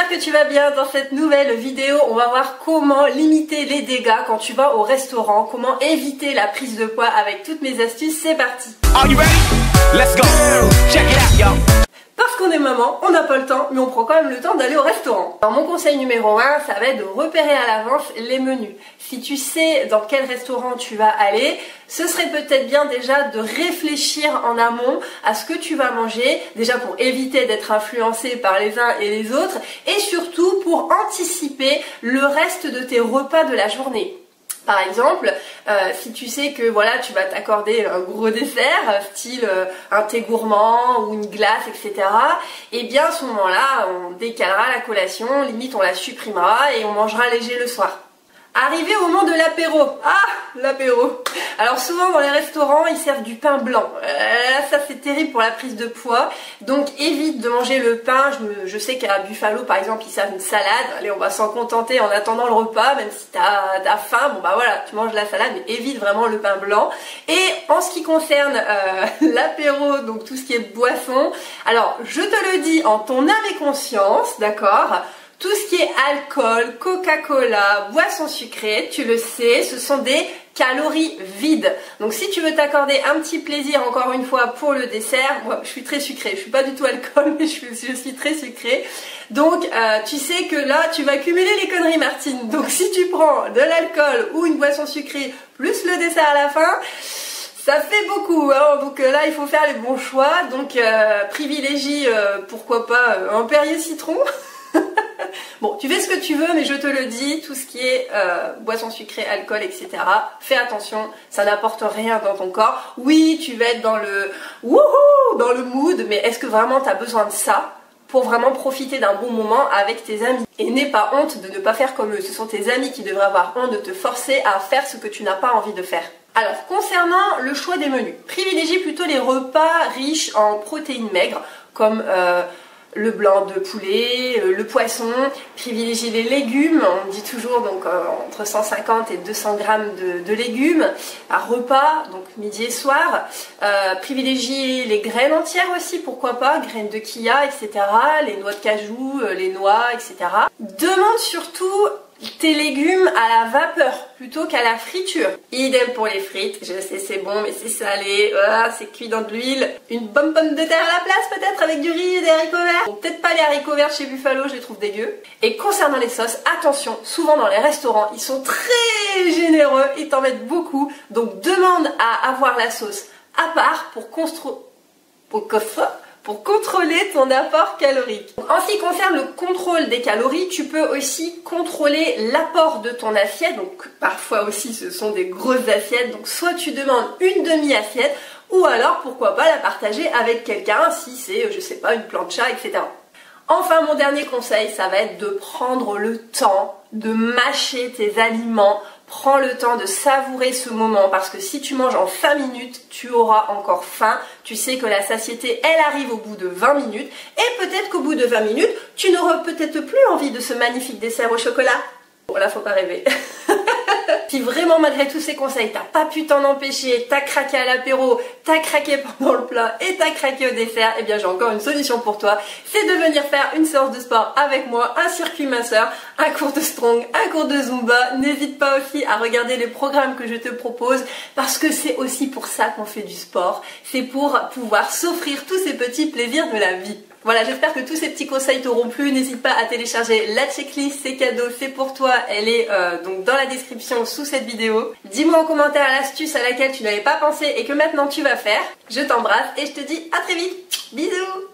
j'espère que tu vas bien. Dans cette nouvelle vidéo, on va voir comment limiter les dégâts quand tu vas au restaurant, comment éviter la prise de poids avec toutes mes astuces. C'est parti. Are you ready? Let's go. Check it out, y'all. Parce qu'on est maman, on n'a pas le temps, mais on prend quand même le temps d'aller au restaurant. Alors mon conseil numéro 1, ça va être de repérer à l'avance les menus. Si tu sais dans quel restaurant tu vas aller, ce serait peut-être bien déjà de réfléchir en amont à ce que tu vas manger, déjà pour éviter d'être influencé par les uns et les autres, et surtout pour anticiper le reste de tes repas de la journée. Par exemple, si tu sais que voilà, tu vas t'accorder un gros dessert, style un thé gourmand ou une glace, etc. Et bien à ce moment-là, on décalera la collation, limite on la supprimera et on mangera léger le soir. Arrivé au moment de l'apéro. Ah, l'apéro. Alors souvent dans les restaurants, ils servent du pain blanc. Ça c'est terrible pour la prise de poids. Donc évite de manger le pain. Je sais qu'à Buffalo par exemple, ils servent une salade. Allez, on va s'en contenter en attendant le repas, même si t'as faim. Bon bah voilà, tu manges la salade, mais évite vraiment le pain blanc. Et en ce qui concerne l'apéro, donc tout ce qui est boisson, alors je te le dis en ton âme et conscience, d'accord ? Tout ce qui est alcool, Coca-Cola, boissons sucrées, tu le sais, ce sont des calories vides. Donc si tu veux t'accorder un petit plaisir encore une fois pour le dessert, moi je suis très sucrée, je suis pas du tout alcool mais je suis très sucrée. Donc tu sais que là tu vas cumuler les conneries Martine. Donc si tu prends de l'alcool ou une boisson sucrée plus le dessert à la fin, ça fait beaucoup, hein. Donc là il faut faire les bons choix. Donc privilégie pourquoi pas un Perrier citron. Bon, tu fais ce que tu veux, mais je te le dis, tout ce qui est boisson sucrée, alcool, etc. Fais attention, ça n'apporte rien dans ton corps. Oui, tu vas être dans le wouhou, dans le mood, mais est-ce que vraiment tu as besoin de ça pour vraiment profiter d'un bon moment avec tes amis? Et n'aie pas honte de ne pas faire comme eux. Ce sont tes amis qui devraient avoir honte de te forcer à faire ce que tu n'as pas envie de faire. Alors, concernant le choix des menus, privilégie plutôt les repas riches en protéines maigres, comme le blanc de poulet, le poisson, privilégie les légumes, on dit toujours donc entre 150 et 200 grammes de légumes par repas, donc midi et soir, privilégie les graines entières aussi, pourquoi pas, graines de chia, etc., les noix de cajou, les noix, etc. Demande surtout tes légumes à la vapeur plutôt qu'à la friture. Idem pour les frites, je sais c'est bon mais c'est salé, c'est cuit dans de l'huile. Une bonne pomme de terre à la place peut-être avec du riz et des haricots verts. Bon, peut-être pas les haricots verts chez Buffalo, je les trouve dégueux. Et concernant les sauces, attention, souvent dans les restaurants, ils sont très généreux, ils t'en mettent beaucoup. Donc demande à avoir la sauce à part pour contrôler ton apport calorique. En ce qui concerne le contrôle des calories, tu peux aussi contrôler l'apport de ton assiette. Donc parfois aussi ce sont des grosses assiettes, donc soit tu demandes une demi-assiette ou alors pourquoi pas la partager avec quelqu'un si c'est, je sais pas, une plancha, etc. Enfin, mon dernier conseil, ça va être de prendre le temps de mâcher tes aliments. Prends le temps de savourer ce moment parce que si tu manges en 5 minutes, tu auras encore faim. Tu sais que la satiété, elle arrive au bout de 20 minutes et peut-être qu'au bout de 20 minutes, tu n'auras peut-être plus envie de ce magnifique dessert au chocolat. Bon, là, faut pas rêver. Si vraiment malgré tous ces conseils, t'as pas pu t'en empêcher, t'as craqué à l'apéro, t'as craqué pendant le plat et t'as craqué au dessert, eh bien j'ai encore une solution pour toi, c'est de venir faire une séance de sport avec moi, un circuit masseur, un cours de strong, un cours de zumba. N'hésite pas aussi à regarder les programmes que je te propose parce que c'est aussi pour ça qu'on fait du sport, c'est pour pouvoir s'offrir tous ces petits plaisirs de la vie. Voilà, j'espère que tous ces petits conseils t'auront plu. N'hésite pas à télécharger la checklist, c'est cadeau, c'est pour toi. Elle est donc dans la description sous cette vidéo. Dis-moi en commentaire l'astuce à laquelle tu n'avais pas pensé et que maintenant tu vas faire. Je t'embrasse et je te dis à très vite. Bisous!